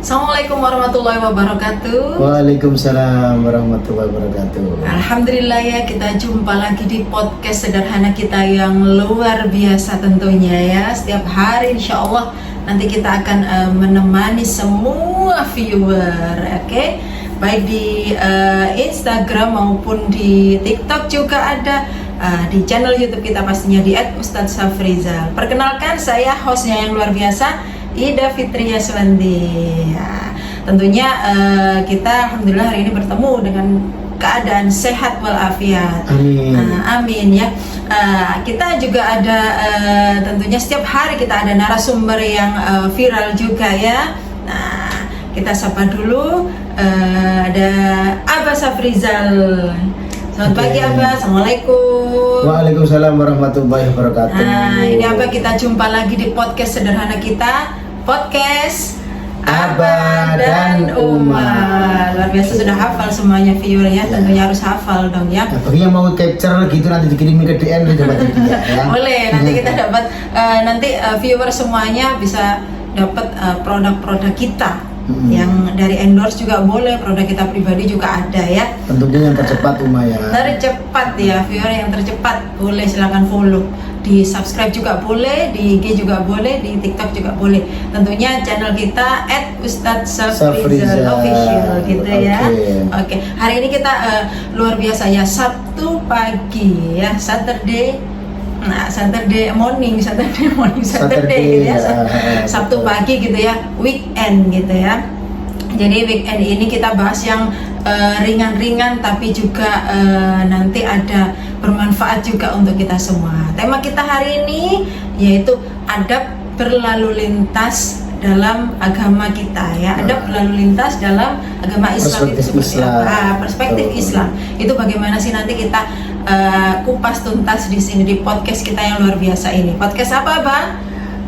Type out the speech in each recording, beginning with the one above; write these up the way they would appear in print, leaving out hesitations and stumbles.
Assalamualaikum warahmatullahi wabarakatuh. Waalaikumsalam warahmatullahi wabarakatuh. Alhamdulillah ya, kita jumpa lagi di podcast sederhana kita yang luar biasa tentunya ya. Setiap hari insya Allah nanti kita akan menemani semua viewer, oke? Baik di Instagram maupun di TikTok juga ada. Di channel YouTube kita pastinya di @ustadzsafrizal. Perkenalkan, saya hostnya yang luar biasa, Ida Fitria Suwandi. Ya, tentunya kita alhamdulillah hari ini bertemu dengan keadaan sehat walafiat. Amin. Amin ya. Kita juga ada tentunya setiap hari kita ada narasumber yang viral juga ya. Nah, kita sapa dulu ada Abah Safrizal. Selamat pagi Abah, Assalamualaikum. Waalaikumsalam warahmatullahi wabarakatuh. Nah, ini Abah, kita jumpa lagi di podcast sederhana kita, podcast Abah dan Uma. Luar biasa, sudah hafal semuanya viewer ya, tentunya harus hafal dong ya. Nah, bagi yang mau capture gitu nanti dikirimin ke DM dapat dia ya. Boleh, nanti kita dapat viewer semuanya bisa dapat produk-produk kita. Yang dari endorse juga boleh, produk kita pribadi juga ada ya. Tentunya yang tercepat Uma ya. Tercepat ya, viewer yang tercepat boleh silakan follow. Di subscribe juga boleh, di IG juga boleh, di TikTok juga boleh. Tentunya channel kita @ustadzsafrizal official gitu ya. Oke. Hari ini kita luar biasa ya, Sabtu pagi ya, Saturday morning gitu ya, Sabtu pagi gitu ya, weekend gitu ya. Jadi weekend ini kita bahas yang ringan-ringan tapi juga nanti ada bermanfaat juga untuk kita semua. Tema kita hari ini yaitu adab berlalu lintas dalam agama kita ya. Adab berlalu lintas dalam agama Islam itu seperti apa? Perspektif Islam itu bagaimana sih, nanti kita kupas tuntas di sini di podcast kita yang luar biasa ini. Podcast apa, Bang?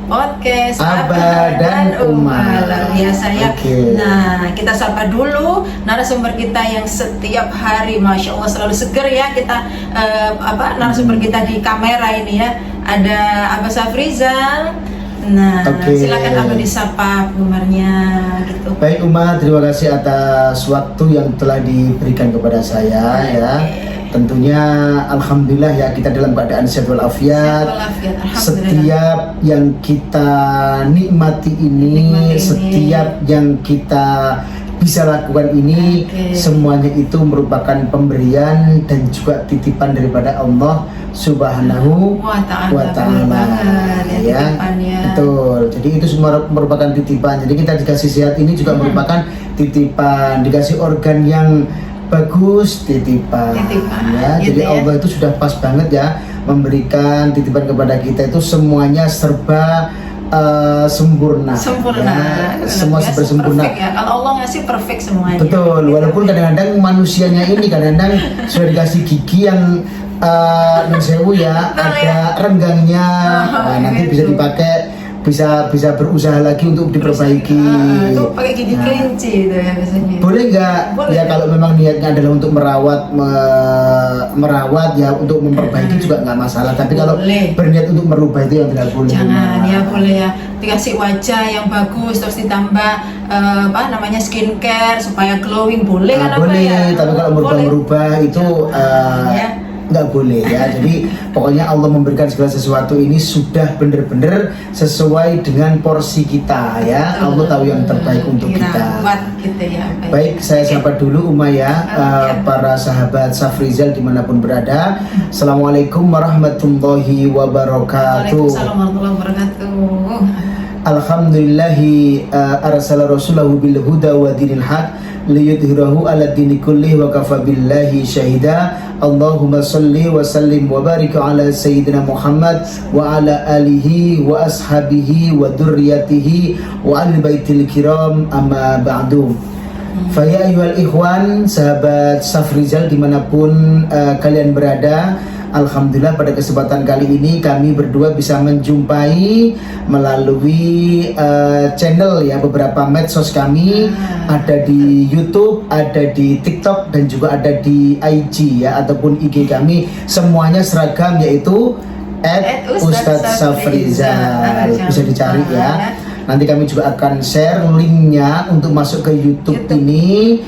Podcast Abah dan Uma. Luar biasa ya. Okay. Nah, kita sapa dulu narasumber kita yang setiap hari Masya Allah selalu seger ya. Kita narasumber kita di kamera ini ya. Ada Abah Safrizal. Nah, silakan Abah disapa penggemarnya gitu. Baik Uma, terima kasih atas waktu yang telah diberikan kepada saya ya. Tentunya alhamdulillah ya, kita dalam keadaan sehat walafiat. Setiap yang kita nikmati ini, setiap yang kita bisa lakukan ini, semuanya itu merupakan pemberian dan juga titipan daripada Allah Subhanahu wa ta'ala ya. Betul. Jadi itu semua merupakan titipan. Jadi kita dikasih sehat ini juga merupakan titipan, dikasih organ yang bagus, titipan ya. Gitu jadi ya. Allah itu sudah pas banget ya memberikan titipan kepada kita, itu semuanya serba sempurna ya. Semua sempurna ya. Kalau Allah ngasih perfect semuanya. Betul, walaupun kadang-kadang manusianya ini kadang-kadang sudah dikasih gigi yang sewu ya, ada renggangnya. Nanti bisa dipakai, bisa berusaha lagi untuk diperbaiki. Itu pakai gigi kelinci itu ya biasanya. Boleh nggak? Ya kalau memang niatnya adalah untuk merawat ya, untuk memperbaiki juga nggak masalah. Tapi kalau berniat untuk merubah itu yang tidak boleh. Jangan ya, boleh ya. Dikasih wajah yang bagus terus ditambah skincare supaya glowing, boleh kan? Boleh, ya? tapi kalau merubah itu nggak boleh ya. Jadi pokoknya Allah memberikan segala sesuatu ini sudah benar-benar sesuai dengan porsi kita ya. Allah tahu yang terbaik untuk kita. Gitu ya. Baik, saya sapa dulu Uma ya, para sahabat Safrizal dimanapun berada. Assalamualaikum warahmatullahi wabarakatuh. Waalaikumsalam warahmatullahi wabarakatuh. Alhamdulillahi arsala rasulahu bil huda wa dinil haq liyudhhirahu ala dini kulli wa kafa billahi syahida. Allahumma salli wa sallim wa barik ala sayyidina Muhammad wa ala alihi wa ashabihi wa dzurriyyatihi wa ahli baitil kiram, amma ba'du. Faya ayyuhal ikhwan, sahabat Safrizal dimanapun kalian berada, alhamdulillah pada kesempatan kali ini kami berdua bisa menjumpai melalui channel ya, beberapa medsos kami, ada di YouTube, ada di TikTok, dan juga ada di IG ya, ataupun IG kami, semuanya seragam yaitu @ustadzsafrizal. Bisa dicari ya. Nanti kami juga akan share linknya untuk masuk ke YouTube ini.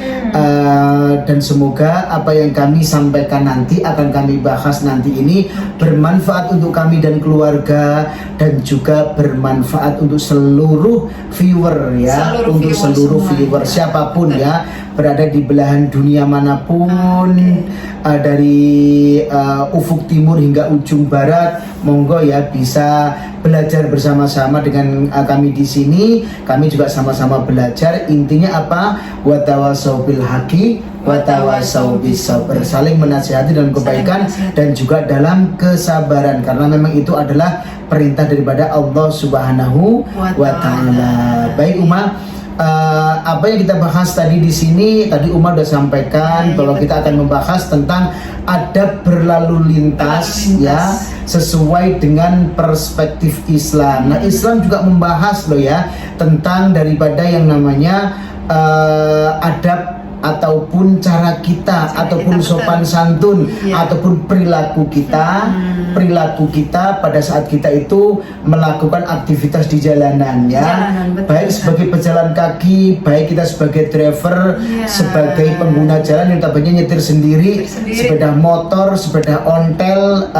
Dan semoga apa yang kami sampaikan nanti akan kami bahas nanti ini bermanfaat untuk kami dan keluarga, dan juga bermanfaat untuk seluruh viewer ya, untuk seluruh viewer siapapun ya, berada di belahan dunia manapun, dari ufuk timur hingga ujung barat, monggo ya bisa belajar bersama-sama dengan kami di sini. Kami juga sama-sama belajar. Intinya apa? Watawasau bil haqi watawasau bis sabr, saling menasihati dalam kebaikan dan juga dalam kesabaran, karena memang itu adalah perintah daripada Allah Subhanahu wa taala. Baik Uma, apa yang kita bahas tadi di sini, tadi Umar sudah sampaikan bahwa kita akan membahas tentang adab berlalu lintas ya, sesuai dengan perspektif Islam. Nah, Islam juga membahas loh ya tentang daripada yang namanya adab ataupun cara kita, ataupun sopan santun, ataupun perilaku kita pada saat kita itu melakukan aktivitas di jalanan ya, baik sebagai pejalan kaki, baik kita sebagai driver, sebagai pengguna jalan yang tampaknya nyetir sendiri, sepeda motor, sepeda ontel,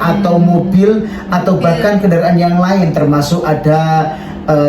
atau mobil, atau bahkan kendaraan yang lain, termasuk ada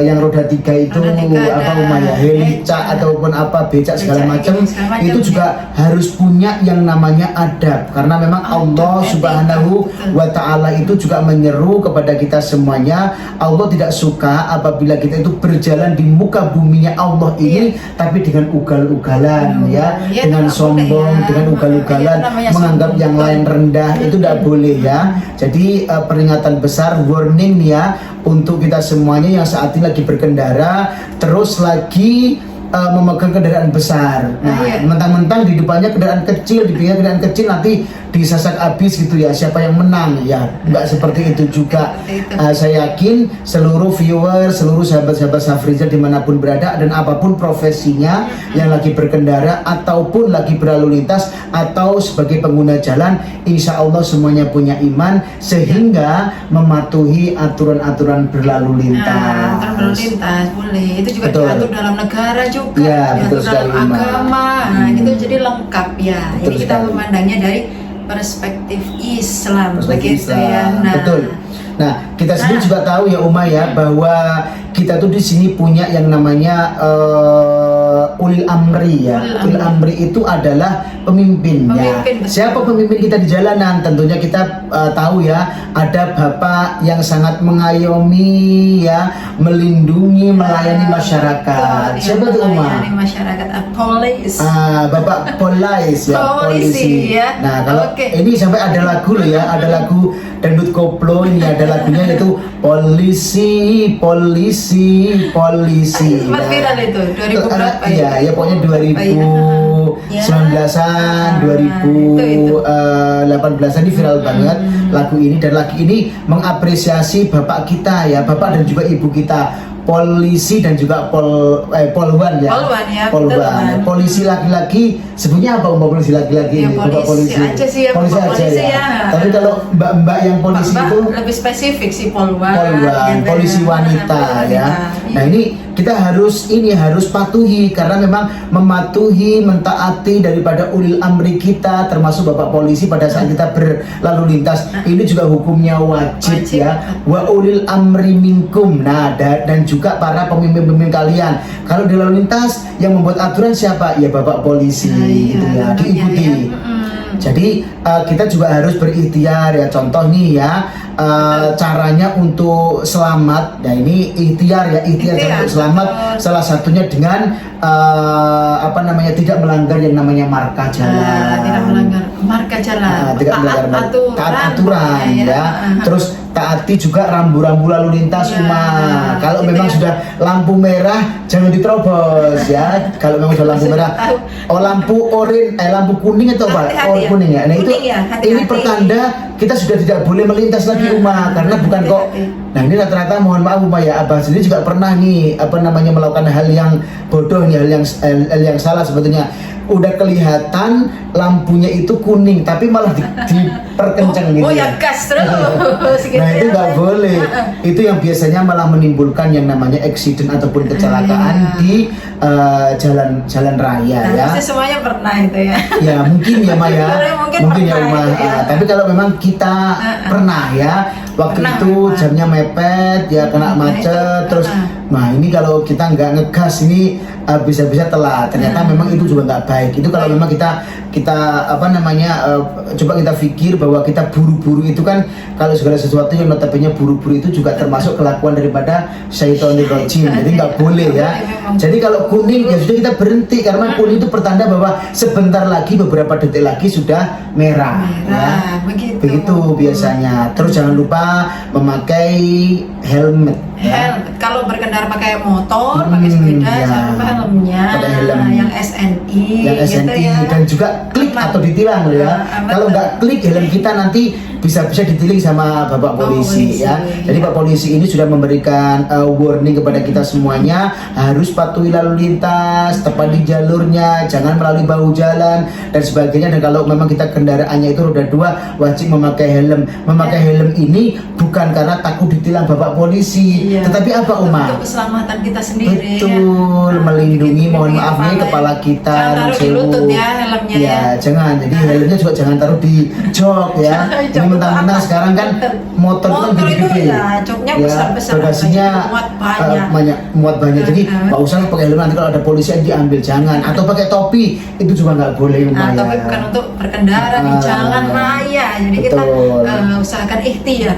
yang roda 3 itu apa Umaya, helica ataupun apa becak segala macam, itu juga harus punya yang namanya adab, karena memang Allah Subhanahu wa taala itu juga menyeru kepada kita semuanya. Allah tidak suka apabila kita itu berjalan di muka buminya Allah ini tapi dengan ugal-ugalan ya, dengan sombong, dengan ugal-ugalan, menganggap yang lain rendah, itu tidak boleh ya. Jadi peringatan besar, warning ya untuk kita semuanya yang saat ini lagi berkendara, terus lagi memegang kendaraan besar. Nah, mentang-mentang di depannya kendaraan kecil, di pinggirnya kendaraan kecil, nanti disasak habis gitu ya, siapa yang menang ya, nggak seperti itu juga. Saya yakin seluruh viewer, seluruh sahabat-sahabat Safrizal dimanapun berada dan apapun profesinya, yang lagi berkendara ataupun lagi berlalu lintas atau sebagai pengguna jalan, insya Allah semuanya punya iman sehingga mematuhi aturan-aturan berlalu lintas. Aturan berlalu lintas boleh, itu juga diatur dalam negara juga, ya, betul sekali, dalam agama. Nah, itu jadi lengkap ya. Betul Ini kita sekali memandangnya dari perspektif Islam, perspektif begitu ya. Nah, betul. Nah, kita sendiri juga tahu ya Uma ya, bahwa kita tuh di sini punya yang namanya ulil amri ya. Ulil amri itu adalah pemimpinnya. Siapa pemimpin kita di jalanan? Tentunya kita tahu ya, ada bapak yang sangat mengayomi ya, melindungi, melayani masyarakat. Siapa tuh Uma? Melayani masyarakat, polis. Bapak polis ya, polisi. Ya. Nah, kalau ini sampai ada lagu loh ya, ada lagu dangdut koplo, ini ada lagunya yaitu polisi. Sempat viral itu 2000 berapa ya? Ya pokoknya 2019-an, 2018-an ini viral banget lagu ini, dan lagu ini mengapresiasi bapak kita ya, bapak dan juga ibu kita, polisi dan juga polwan ya. Polwan. Polisi laki-laki sebutnya apa polisi laki-laki ya, ini? Polisi aja sih ya. Polisi aja ya. Tapi kalau mbak-mbak yang polisi itu lebih spesifik sih polwan. Polisi wanita ya. Nah, ini kita harus patuhi, karena memang mematuhi, mentaati daripada ulil amri kita, termasuk bapak polisi pada saat kita berlalu lintas. Ini juga hukumnya wajib ya. Wa ulil amri minkum. Nah, dan juga para pemimpin-pemimpin kalian. Kalau di lalu lintas yang membuat aturan siapa? Ya bapak polisi gitu ya. Diikuti. Jadi kita juga harus berikhtiar ya. Contoh nih ya, caranya untuk selamat. Nah, ini ikhtiar untuk selamat. Salah satunya dengan tidak melanggar yang namanya marka jalan. Tidak melanggar marka jalan. Taat aturan ya. Terus taati juga rambu-rambu lalu lintas Uma. Kalau memang sudah lampu merah jangan diterobos ya. Kalau memang sudah lampu merah, lampu lampu kuning atau apa? Kuning ya. Nah, itu ini pertanda kita sudah tidak boleh melintas lagi Uma, karena bukan kok. Nah, ini rata-rata mohon maaf Uma ya, Abah sendiri juga pernah nih melakukan hal yang bodoh nih, hal yang salah sebetulnya. udah kelihatan lampunya itu kuning tapi malah diperkencang gitu. Oh ya gas terus gitu. Nah itu nggak boleh. Itu yang biasanya malah menimbulkan yang namanya accident ataupun kecelakaan di jalan raya ya. Pasti semuanya pernah itu ya. Ya mungkin ya Maya, mungkin ya Uma. itu ya. Tapi kalau memang kita pernah ya, waktu Pernah, itu memang. jamnya mepet ya, kena macet, terus nah ini kalau kita nggak ngegas ini bisa-bisa telat. Ternyata memang itu juga nggak baik. Itu kalau memang kita apa namanya coba kita pikir bahwa kita buru-buru itu kan, kalau segala sesuatu yang notabene buru-buru itu juga termasuk kelakuan daripada syaitonir rajim. Jadi nggak boleh ya. Jadi kalau kuning ya sudah kita berhenti, karena kuning itu pertanda bahwa sebentar lagi, beberapa detik lagi sudah merah ya. Begitu biasanya. Terus jangan lupa memakai helmet. Kalau berkendara pakai motor, pakai sepeda, jangan lupa helmnya. Pakai helm yang SNI, yang SNI gitu ya. dan juga klik atau ditilang loh ya. Kalau nggak klik helm kita nanti bisa ditilang sama Bapak polisi ya. Jadi Pak polisi ini sudah memberikan warning kepada kita semuanya, harus patuhi lalu lintas, tepat di jalurnya, jangan melalui bahu jalan dan sebagainya. Dan kalau memang kita kendaraannya itu roda 2, wajib memakai helm. Memakai helm ini bukan karena takut ditilang Bapak polisi, tetapi apa Uma? Untuk keselamatan kita sendiri. Betul, ya. melindungi, mohon maaf nih kepala kita. Jangan taruh di lutut ya helmnya ya. Jangan. Jadi helmnya juga jangan taruh di jok ya. Ini mentang-mentang sekarang kan motor itu kan gede-gede. Ya, joknya besar-besar. Bagasinya muat banyak. Jadi nggak usah pakai helm, nanti kalau ada polisi diambil, jangan. Atau pakai topi, itu juga nggak boleh Uma ya. Tapi bukan untuk berkendara di jalan raya. Jadi kita usahakan ikhtiar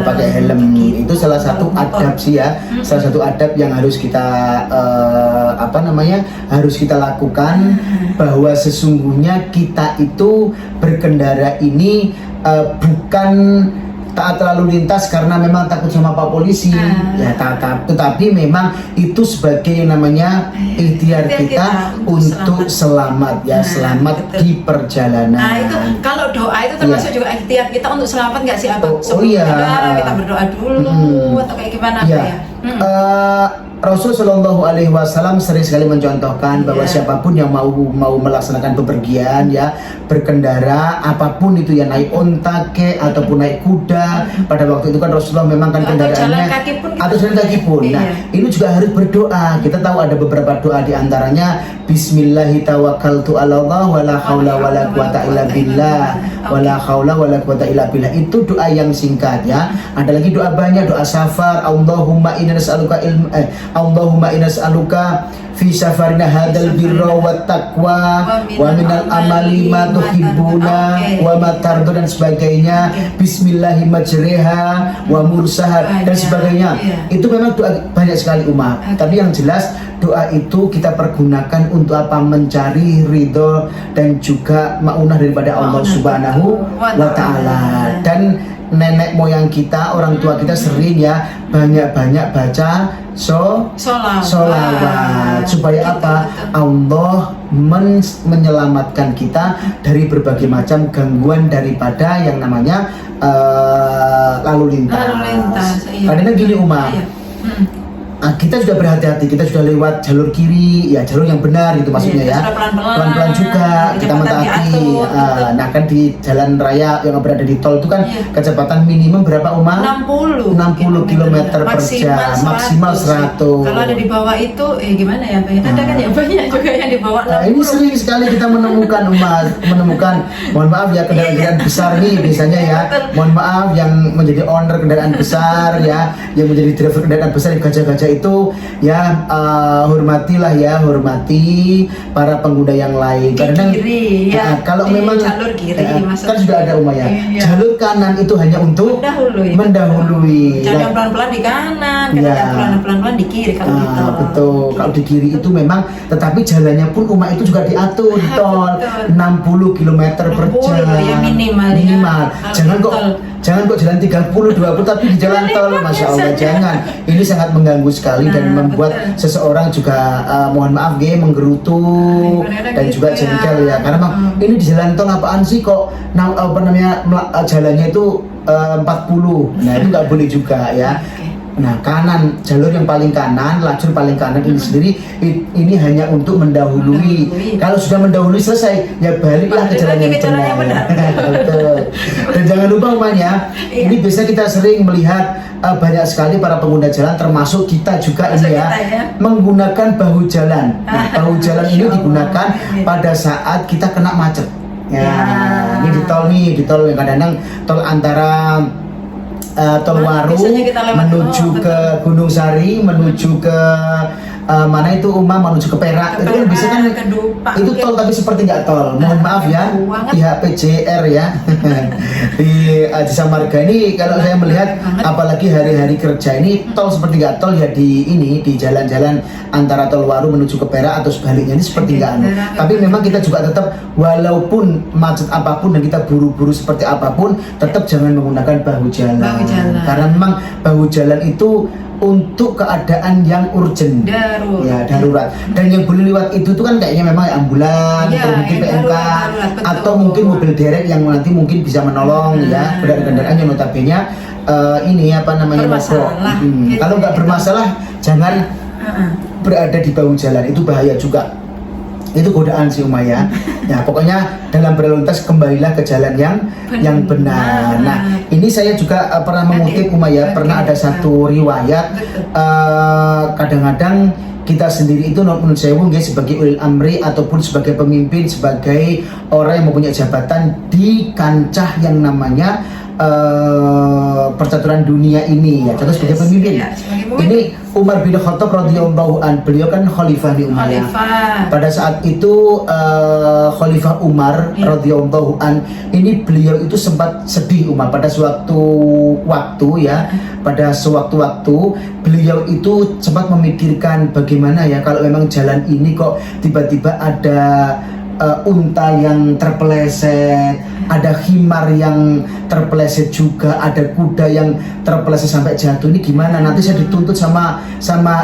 pakai helm. Itu salah satu adab sih ya. Salah satu adab yang harus kita harus kita lakukan, bahwa sesungguhnya kita itu berkendara ini bukan taat lalu lintas karena memang takut sama Pak polisi ya, tetapi memang itu sebagai yang namanya ikhtiar kita untuk selamat ya, selamat di perjalanan. Nah itu kalau doa itu termasuk juga ikhtiar kita untuk selamat nggak sih Abang? Kita berdoa dulu atau kayak gimana ya? Rasul Shallallahu Alaihi Wasallam sering sekali mencontohkan bahwa siapapun yang mau melaksanakan bepergian ya, berkendara apapun itu ya, naik onta ataupun naik kuda, pada waktu itu kan Rasulullah memang kan kendaraannya atau jalan kaki pun. Nah ini juga harus berdoa. Kita tahu ada beberapa doa, diantaranya Bismillahi tawakkaltu ala Allah wala haula wala quwata illa billah, wala haula wala quwata illa billah. Itu doa yang singkat ya. Ada lagi doa banyak, doa safar, Allahumma inna nas'aluka Allahumma inna nas'aluka fi safarina hadal birra wat taqwa wa minal amali ma tuhibbuna wa ma tardu dan sebagainya, bismillahi majriha wa mursaha dan sebagainya. Itu memang doa banyak sekali Uma. Tapi yang jelas doa itu kita pergunakan untuk apa? Mencari ridho dan juga maunah daripada Allah Subhanahu wa taala. Dan nenek moyang kita, orang tua kita sering ya banyak-banyak baca sholawat supaya apa? Allah menyelamatkan kita dari berbagai macam gangguan daripada yang namanya lalu lintas. Karena gini Uma, kita sudah berhati-hati, kita sudah lewat jalur kiri ya, jalur yang benar itu maksudnya ya, pelan-pelan juga kita mentaati. Nah kan di jalan raya yang berada di tol itu kan kecepatan minimum berapa Uma? 60 km per jam, maksimal 100. Kalau ada di bawah itu gimana ya Pak? Ada kan ya banyak juga yang di bawah 60. Ini sering sekali kita menemukan mohon maaf ya, kendaraan besar nih biasanya ya, mohon maaf yang menjadi owner kendaraan besar ya, yang menjadi driver kendaraan besar yang gajah-gajah itu ya, hormati para pengguna yang lain. Karena kalau memang jalur kiri kan sudah ada Uma ya, jalur kanan itu hanya untuk mendahului. Jangan pelan-pelan di kanan, pelan-pelan di kiri kalau gitu. Betul. Kalau di kiri itu memang, tetapi jalannya pun Uma itu juga diatur di tol 60 km per jam ya, minimal. Jangan kok jalan 30-20 tapi di jalan tol, Masya Allah, jangan. Ini sangat mengganggu sekali dan membuat seseorang juga mohon maaf menggerutu dan juga jengkel ya, karena ini di jalan tol apaan sih kok jalannya itu 40. Nah itu nggak boleh juga ya. Nah, kanan, jalur yang paling kanan, lajur paling kanan ini sendiri ini hanya untuk mendahului. Kalau sudah mendahului selesai, ya baliklah ke jalan yang benar. Betul. Dan jangan lupa umpamanya, ini biasanya kita sering melihat banyak sekali para pengguna jalan, termasuk kita juga ini ya, menggunakan bahu jalan. Nah, bahu jalan ini digunakan pada saat kita kena macet. Ya, ini di tol yang kadang-kadang tol antara Tol Waru menuju ke Gunung Sari, menuju ke mana itu menuju ke Perak. Itu kan biasanya kan itu tol tapi seperti nggak tol. Mohon maaf ya pihak PJR ya. Di Jasa Marga ini kalau saya melihat apalagi hari-hari kerja ini tol seperti nggak tol ya di jalan-jalan antara Tol Waru menuju ke Perak atau sebaliknya ini seperti nggak anu. Tapi memang kita juga tetap walaupun macet apapun dan kita buru-buru seperti apapun tetap jangan menggunakan bahu jalan. Karena memang bahu jalan itu untuk keadaan yang urgent, darurat. Dan yang boleh lewat itu tuh kan kayaknya memang ambulan, atau mungkin PMK, atau mungkin mobil derek yang nanti mungkin bisa menolong ya kendaraan yang notabene ini apa namanya mogok. Kalau nggak bermasalah jangan berada di bahu jalan, itu bahaya juga. Itu godaan sih Umaya. Ya pokoknya dalam berlalu lintas kembalilah ke jalan yang benar. Nah ini saya juga pernah mengutip Umaya, pernah ada satu riwayat kadang-kadang kita sendiri itu menurut saya sebagai ulil amri ataupun sebagai pemimpin, sebagai orang yang mempunyai jabatan di kancah yang namanya percaturan dunia ini ya, contoh sebagai pemimpin. Ini Umar bin Khattab radhiyallahu an, beliau kan khalifah di Umayyah. Pada saat itu Khalifah Umar radhiyallahu an ini beliau itu sempat sedih Umar pada sewaktu-waktu ya. Pada sewaktu-waktu beliau itu sempat memikirkan bagaimana ya kalau memang jalan ini kok tiba-tiba ada unta yang terpeleset, ada himar yang terpeleset juga, ada kuda yang terpeleset sampai jatuh. Ini gimana? Nanti saya dituntut sama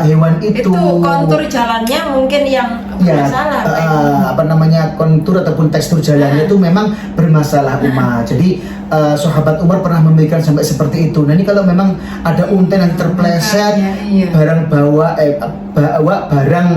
hewan itu. Itu kontur jalannya mungkin yang bermasalah. Kontur ataupun tekstur jalannya itu memang bermasalah Umar. Jadi sahabat Umar pernah memikirkan sampai seperti itu. Nah ini kalau memang ada unta yang terpeleset, barang bawa barang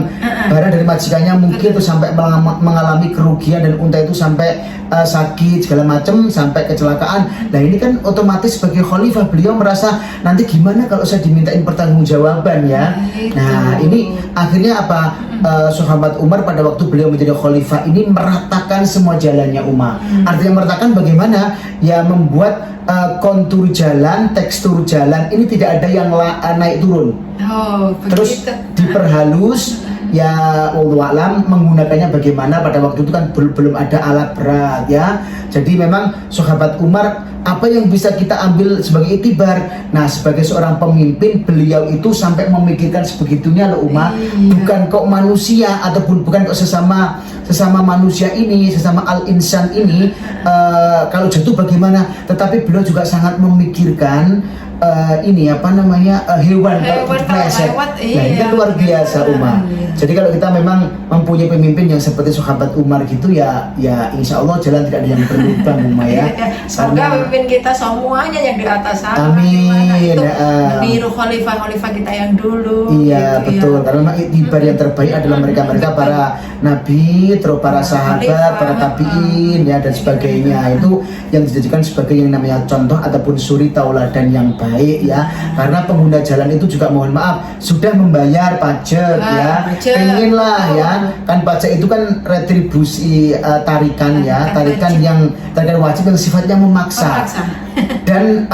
dari majikannya mungkin itu sampai mengalami kerugian dan unta itu sampai sakit segala macam sampai kecelakaan. Nah ini kan otomatis sebagai khalifah beliau merasa nanti gimana kalau saya dimintain pertanggungjawaban ya. Nah ini akhirnya apa? Sahabat Umar pada waktu beliau menjadi khalifah ini meratakan semua jalannya Umar. Artinya meratakan bagaimana? Ya membuat kontur jalan, tekstur jalan ini tidak ada yang naik turun. Terus diperhalus. Ya wallahu alam menggunakannya bagaimana, pada waktu itu kan belum ada alat berat ya. Jadi memang sahabat Umar apa yang bisa kita ambil sebagai itibar. Nah sebagai seorang pemimpin beliau itu sampai memikirkan sebegitunya loh Umar. Bukan kok manusia ataupun bukan kok sesama manusia ini, sesama al-insan ini kalau jatuh bagaimana, tetapi beliau juga sangat memikirkan hewan terpeleset. Nah ini kan luar biasa Umar. Jadi kalau kita memang mempunyai pemimpin yang seperti sahabat Umar gitu ya insya Allah jalan tidak ada yang berlubang Umar ya. Semoga pemimpin kita semuanya yang di atas sana. Amin. Meniru khalifah kita yang dulu. Iya betul. Karena memang itibar yang terbaik adalah mereka para nabi, terus para sahabat, para tabiin ya dan sebagainya. Itu yang dijadikan sebagai yang namanya contoh ataupun suri tauladan yang baik ya. Karena pengguna jalan itu juga mohon maaf sudah membayar pajak ya. Pengen lah ya, kan pajak itu kan retribusi tarikan yang wajib yang sifatnya memaksa. Dan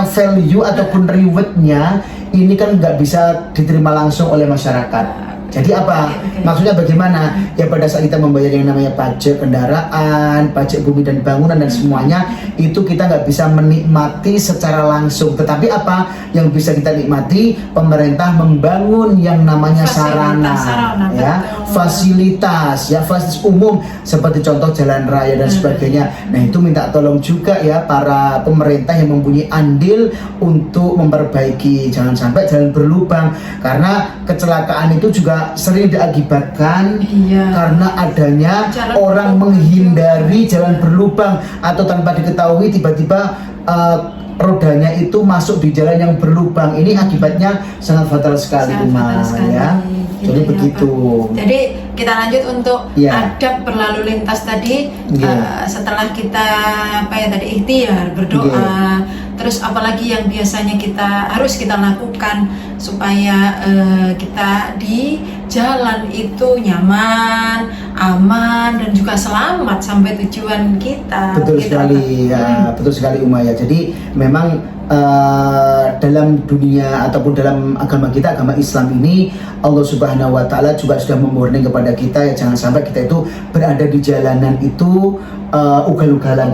value ataupun rewardnya ini kan nggak bisa diterima langsung oleh masyarakat. Jadi apa? Maksudnya bagaimana? Ya pada saat kita membayar yang namanya pajak kendaraan, pajak bumi dan bangunan dan semuanya itu kita nggak bisa menikmati secara langsung. Tetapi apa yang bisa kita nikmati? Pemerintah membangun yang namanya sarana ya, fasilitas umum seperti contoh jalan raya dan sebagainya. Nah itu minta tolong juga ya para pemerintah yang mempunyai andil untuk memperbaiki, jangan sampai jalan berlubang karena kecelakaan itu juga sering diakibatkan karena adanya orang menghindari jalan berlubang atau tanpa diketahui tiba-tiba rodanya itu masuk di jalan yang berlubang. Ini akibatnya sangat fatal sekali, Sangat fatal sekali. ya. Gitu Jadi ya, begitu. Pak. Jadi kita lanjut untuk Ya. adab berlalu lintas tadi. Ya. Setelah kita ikhtiar, berdoa, terus apalagi yang biasanya harus kita lakukan supaya kita di jalan itu nyaman, aman, dan juga selamat sampai tujuan kita. Betul Gitu, sekali, Pak. ya, betul sekali Uma ya. Jadi memang dalam dunia ataupun dalam agama kita, agama Islam ini, Allah Subhanahu Wa Taala juga sudah mewarning kepada kita ya, jangan sampai kita itu berada di jalanan itu ugal-ugalan,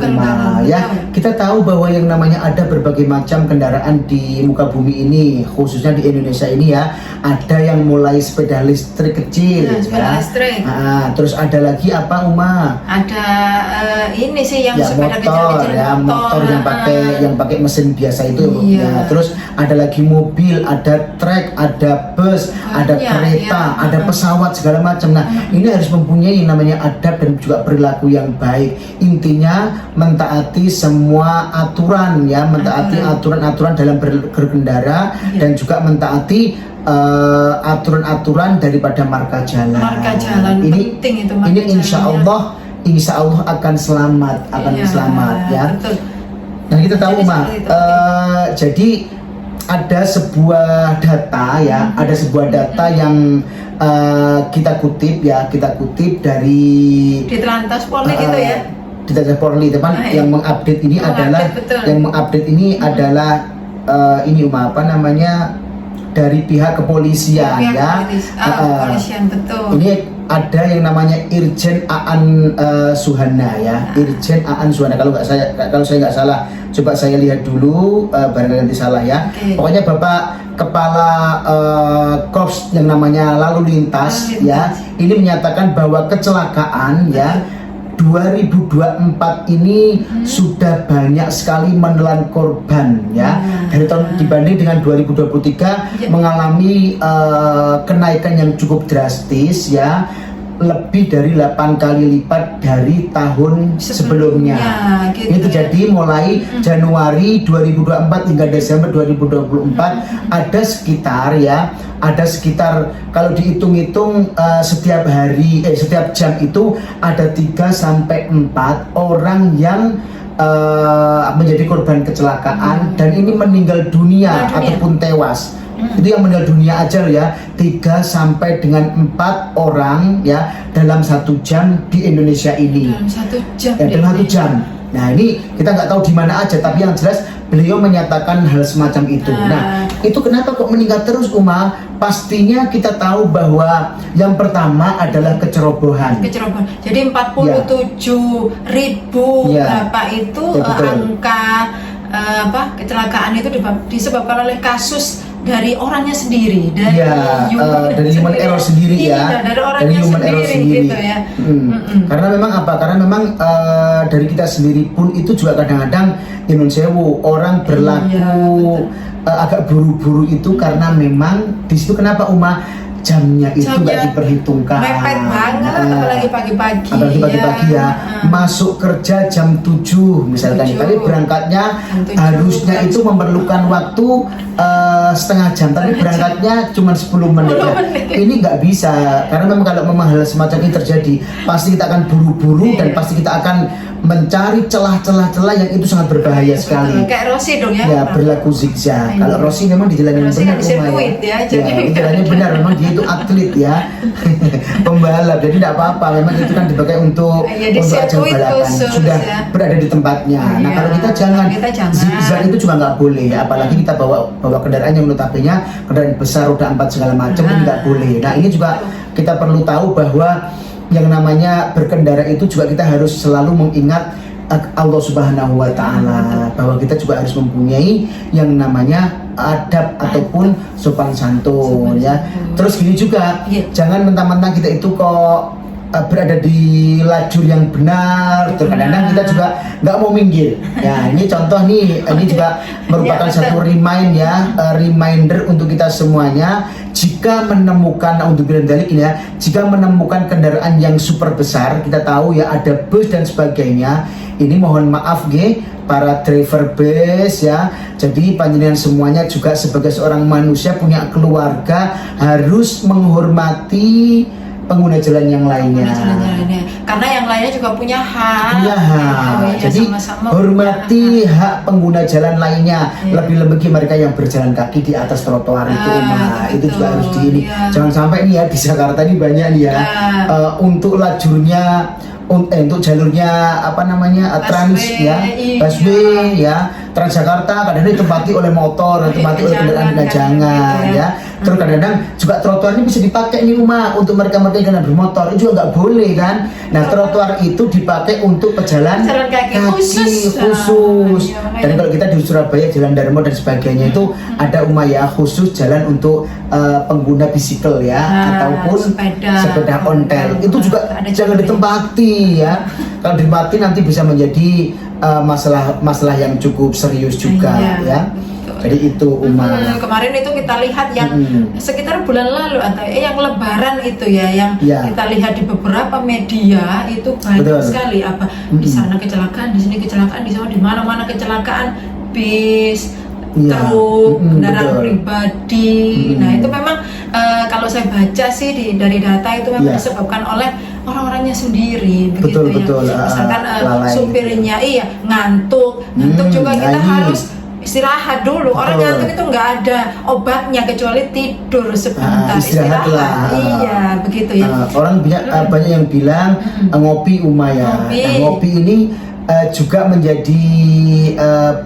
ya. Kita tahu bahwa yang namanya ada berbagai macam kendaraan di muka bumi ini, khususnya di Indonesia ini ya. Ada yang mulai sepeda listrik kecil, sepeda listrik. Terus ada lagi apa, Uma? Ada ini sih yang ya, sepeda motor, kecil-kecil, ya, motor yang pakai mesin biasa itu. Iya. Ya, terus ada lagi mobil, ada trek, ada bus, ada kereta, ada pesawat segala macam. Nah, ini harus mempunyai yang namanya adab dan juga perilaku yang baik. Intinya mentaati semua aturan ya, mentaati aturan-aturan dalam berkendara, dan juga mentaati aturan-aturan daripada marka jalan. Marka jalan Ini penting itu. Ini insya Allah akan selamat, ya. Betul. Nah, kita tahu Mak, jadi ada sebuah data ya, ada sebuah data yang kita kutip dari di Telantas Polri gitu ya. Di Telantas Polri, teman, yang mengupdate ini adalah ini Uma, apa namanya, dari pihak kepolisian ya. Kepolisian, betul. Ini ada yang namanya Irjen Aan Suhana ya, Irjen Aan Suhana, kalau saya nggak salah, coba saya lihat dulu, barangkali nanti salah ya. Pokoknya Bapak Kepala Korps yang namanya Lalu Lintas ya, ini menyatakan bahwa kecelakaan ya 2024 ini sudah banyak sekali menelan korban ya. Dari tahun dibanding dengan 2023 mengalami kenaikan yang cukup drastis ya, lebih dari 8 kali lipat dari tahun sebelumnya. Gitu. Itu jadi mulai Januari 2024 hingga Desember 2024 ada sekitar kalau dihitung-hitung setiap jam itu ada 3 sampai 4 orang yang menjadi korban kecelakaan, dan ini meninggal dunia ataupun tewas. Itu yang meninggal dunia aja ya, 3 sampai dengan 4 orang ya dalam 1 jam di Indonesia ini. Dalam 1 jam. Ya, dalam 1 jam. Nah, ini kita nggak tahu di mana aja, tapi yang jelas beliau menyatakan hal semacam itu. Nah, itu kenapa kok meningkat terus, Uma? Pastinya kita tahu bahwa yang pertama adalah kecerobohan. Jadi 47.000 berapa itu angka kecelakaan itu disebabkan oleh kasus dari orangnya sendiri, dari human error sendiri ya, dari human error sendiri gitu ya. Karena memang dari kita sendiri pun itu juga kadang-kadang orang berlaku agak buru-buru itu karena memang di situ kenapa Uma, jamnya itu nggak diperhitungkan. Mepet banget, apalagi pagi-pagi ya. Masuk kerja jam 7 misalkan, tapi berangkatnya harusnya itu memerlukan waktu setengah jam, tapi berangkatnya cuma 10 menit. Ini nggak bisa, karena memang kalau hal semacam ini terjadi, pasti kita akan buru-buru dan pasti kita akan mencari celah-celah yang itu sangat berbahaya sekali. Kayak Rossi dong ya. Ya, berlaku zigzag. Kalau Rossi memang di jalan yang benar, di jalannya benar, memang dia itu atlet ya. Pembalap, jadi tidak apa-apa, memang itu kan dipakai untuk ajang balapan, sudah berada di tempatnya. Nah, kalau kita jangan zigzag itu juga nggak boleh ya, apalagi kita bawa kendaraan yang notabene kendaraan besar roda 4 segala macam, itu nggak boleh. Nah, ini juga kita perlu tahu bahwa yang namanya berkendara itu juga kita harus selalu mengingat Allah Subhanahu Wa Taala, bahwa kita juga harus mempunyai yang namanya adab ataupun sopan santun ya. Terus gini juga, jangan mentang-mentang kita itu kok berada di lajur yang benar, terkadang kita juga nggak mau minggir. Ya, ini contoh nih, ini juga merupakan satu reminder untuk kita semuanya. Jika menemukan untuk dalik ini ya, jika menemukan kendaraan yang super besar, kita tahu ya ada bus dan sebagainya. Ini mohon maaf para driver bus ya. Jadi panjenengan semuanya juga sebagai seorang manusia punya keluarga harus menghormati pengguna jalan yang lainnya. Karena yang lainnya juga punya hak. Punya hak. Jadi sama-sama hormati hak pengguna jalan lainnya. Lebih-lebih mereka yang berjalan kaki di atas trotoar itu juga harus jangan sampai nih ya di Jakarta ini banyak nih ya untuk lajurnya untuk jalurnya trans ya, busway ya, Transjakarta kadang-kadang ditempati oleh motor, ditempati oleh kendaraan jangan ya. Terus kadang-kadang juga trotoar ini bisa dipakai nih untuk mereka-mereka yang bermotor, itu juga nggak boleh kan. Nah, trotoar itu dipakai untuk pejalan kaki khusus. Dan kalau kita di Surabaya Jalan Darmo dan sebagainya itu ada ya khusus jalan untuk pengguna bisikil ya, ataupun sepeda ontel. Itu juga jangan ditempati ya. Kalau ditempati nanti bisa menjadi masalah yang cukup serius juga ya. Jadi itu kemarin itu kita lihat yang sekitar bulan lalu atau yang Lebaran itu ya, yang kita lihat di beberapa media itu banyak sekali di sana kecelakaan, di sini kecelakaan, di sana di mana-mana kecelakaan bis, truk, kendaraan pribadi. Nah itu memang kalau saya baca sih dari data itu memang disebabkan oleh orang-orangnya sendiri, begitu ya. Misalkan supirnya ngantuk juga kita harus istirahat dulu. Orang ngantuk itu nggak ada obatnya kecuali tidur sebentar, istirahat. Iya, begitu ya. Orang banyak yang bilang ngopi ya. Ngopi ini juga menjadi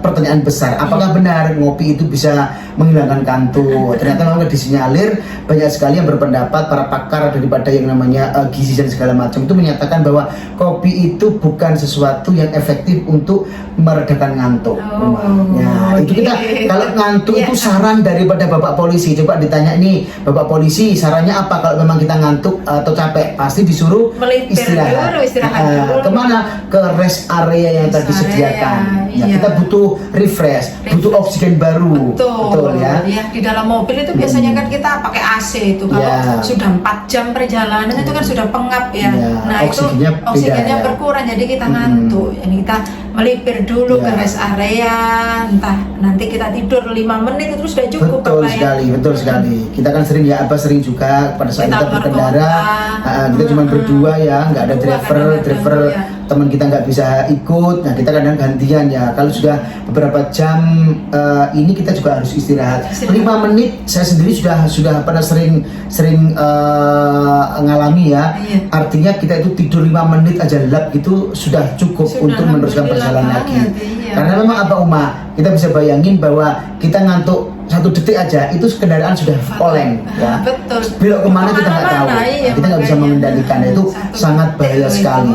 pertanyaan besar. Apakah benar ngopi itu bisa menghilangkan kantuk? Ternyata memang disinyalir banyak sekali yang berpendapat, para pakar daripada yang namanya gizi dan segala macam itu menyatakan bahwa kopi itu bukan sesuatu yang efektif untuk meredakan ngantuk. Itu kita kalau ngantuk itu saran daripada Bapak Polisi. Coba ditanya nih, Bapak Polisi sarannya apa kalau memang kita ngantuk atau capek? Pasti disuruh istirahat. Kemana? Ke rest area yang tadi disediakan. Kita butuh refresh, butuh oksigen baru. Betul ya. Di dalam mobil itu biasanya kan kita pakai AC itu. Kalau sudah 4 jam perjalanan itu kan sudah pengap ya. Nah oksigennya berkurang, jadi kita ngantuk. Jadi kita melipir dulu ke rest area, entah nanti kita tidur 5 menit itu sudah cukup. Betul sekali. Kita kan sering juga pada saat kita berkendara, kita cuma berdua ya, nggak ada driver teman kita nggak bisa ikut. Nah kita kadang gantian ya. Kalau sudah beberapa jam ini kita juga harus istirahat. 5 menit saya sendiri sudah pada sering ngalami ya. Artinya kita itu tidur 5 menit aja lap itu sudah cukup untuk meneruskan perjalanan lagi. Karena memang kita bisa bayangin bahwa kita ngantuk 1 detik aja itu kendaraan sudah oleng ya. Belok kemana kita nggak tahu. Kita nggak bisa mengendalikan. Itu sangat bahaya sekali.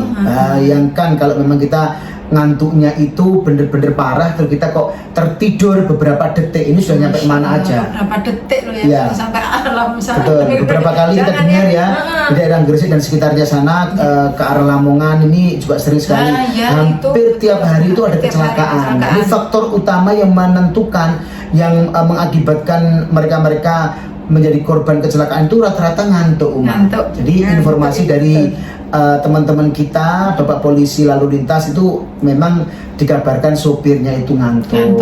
Bayangkan kalau memang kita ngantuknya itu bener-bener parah, terus kita kok tertidur beberapa detik, ini sudah nyampe mana aja? Beberapa detik loh ya, sampai alam sana. Betul, beberapa kali kita dengar ya di daerah Gresik dan sekitarnya sana ke arah Lamongan ini juga sering sekali. Hampir tiap hari itu ada kecelakaan. Ini faktor utama yang menentukan, yang mengakibatkan mereka menjadi korban kecelakaan itu rata-rata ngantuk. Jadi informasi dari teman-teman kita, Bapak Polisi lalu lintas itu memang dikabarkan sopirnya itu ngantuk.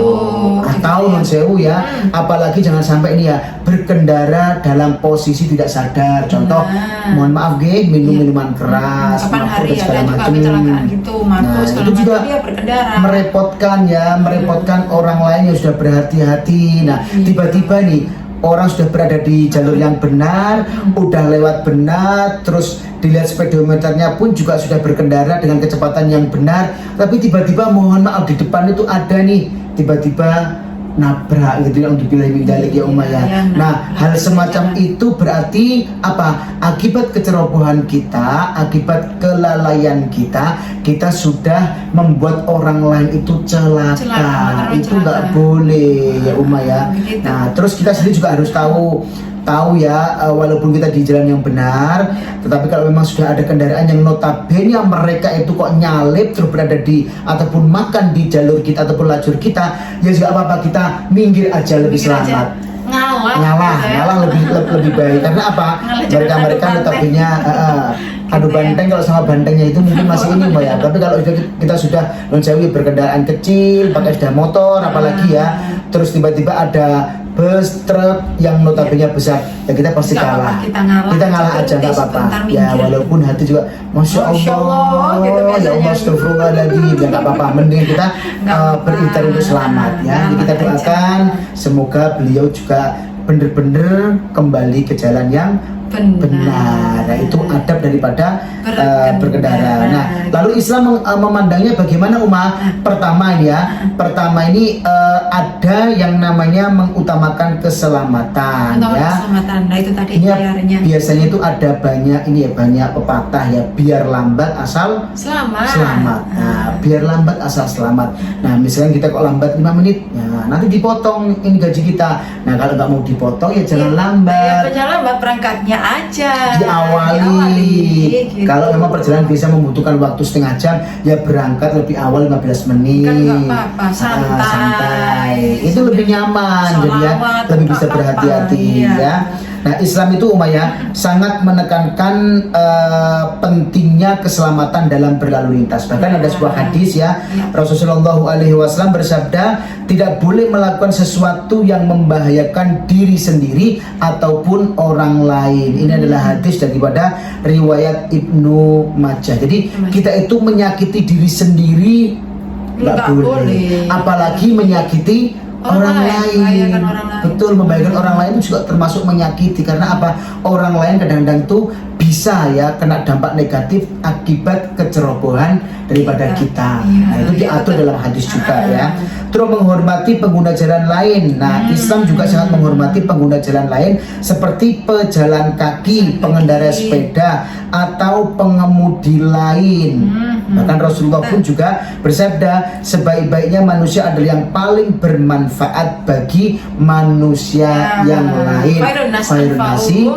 Atau non sewu ya, apalagi jangan sampai ini ya berkendara dalam posisi tidak sadar. Contoh, mohon maaf minum minuman keras, mabuk dan segala macam. Nah itu juga merepotkan orang lain yang sudah berhati-hati. Nah tiba-tiba nih orang sudah berada di jalur yang benar, udah lewat benar, terus dilihat speedometernya pun juga sudah berkendara dengan kecepatan yang benar, tapi tiba-tiba mohon maaf di depan itu ada nih tiba-tiba nabrak gitu yang dibilang mindalik ya ya. Nah hal semacam itu berarti apa? Akibat kecerobohan kita, akibat kelalaian kita sudah membuat orang lain itu celaka. Itu nggak boleh ya ya. Nah terus kita sendiri juga harus tahu tahu ya, walaupun kita di jalan yang benar, tetapi kalau memang sudah ada kendaraan yang notabene mereka itu kok nyalip terus berada di ataupun makan di jalur kita ataupun lajur kita, ya juga apa-apa, kita minggir aja lebih selamat. Ngalah lebih baik, karena apa, mereka notabene adu banteng. Kalau sama bantengnya itu mungkin masih ini Mbak ya, tapi kalau kita sudah menjauhi berkendaraan kecil pakai sepeda motor apalagi ya, terus tiba-tiba ada bus, truk yang notabene besar, ya kita pasti kalah. Kita ngalah aja, nggak apa-apa ya, walaupun hati juga Masya Allah gitu, ya Allah astagfirullahaladzim, ya nggak apa-apa, mending kita berikhtiar untuk selamat ya. Jadi kita doakan semoga beliau juga benar-benar kembali ke jalan yang benar. Nah, itu adab daripada berkendara. Nah, lalu Islam memandangnya bagaimana Pertama ini ada yang namanya mengutamakan keselamatan ya. Nah, itu tadi biasanya itu ada banyak pepatah ya, biar lambat asal selamat. Nah, biar lambat asal selamat. Nah, misalnya kita kok lambat 5 menit, nah, nanti dipotong ini gaji kita. Nah, kalau nggak mau dipotong ya jangan lambat. Jangan lambat, berangkatnya aja diawali. Gitu. Kalau memang perjalanan bisa membutuhkan waktu setengah jam, ya berangkat lebih awal 15 menit. Kan nggak apa-apa, santai. Itu lebih nyaman, jadi ya lebih bisa berhati-hati ya. Nah, Islam itu sangat menekankan pentingnya keselamatan dalam berlalu lintas. Bahkan ada sebuah hadis ya, Rasulullah SAW bersabda, tidak boleh melakukan sesuatu yang membahayakan diri sendiri ataupun orang lain. Ini adalah hadis daripada riwayat Ibnu Majah. Jadi kita itu menyakiti diri sendiri nggak boleh, apalagi menyakiti orang lain. Betul, membahayakan orang lain itu juga termasuk menyakiti, karena apa? Orang lain kadang-kadang tuh bisa ya kena dampak negatif akibat kecerobohan daripada kita. Nah, itu diatur dalam hadis juga ya. Terus menghormati pengguna jalan lain. Nah, Islam juga sangat menghormati pengguna jalan lain seperti pejalan kaki, pengendara sepeda atau pengemudi lain. Bahkan Rasulullah pun juga bersabda, sebaik-baiknya manusia adalah yang paling bermanfaat bagi manusia yang lain. Khairun nasi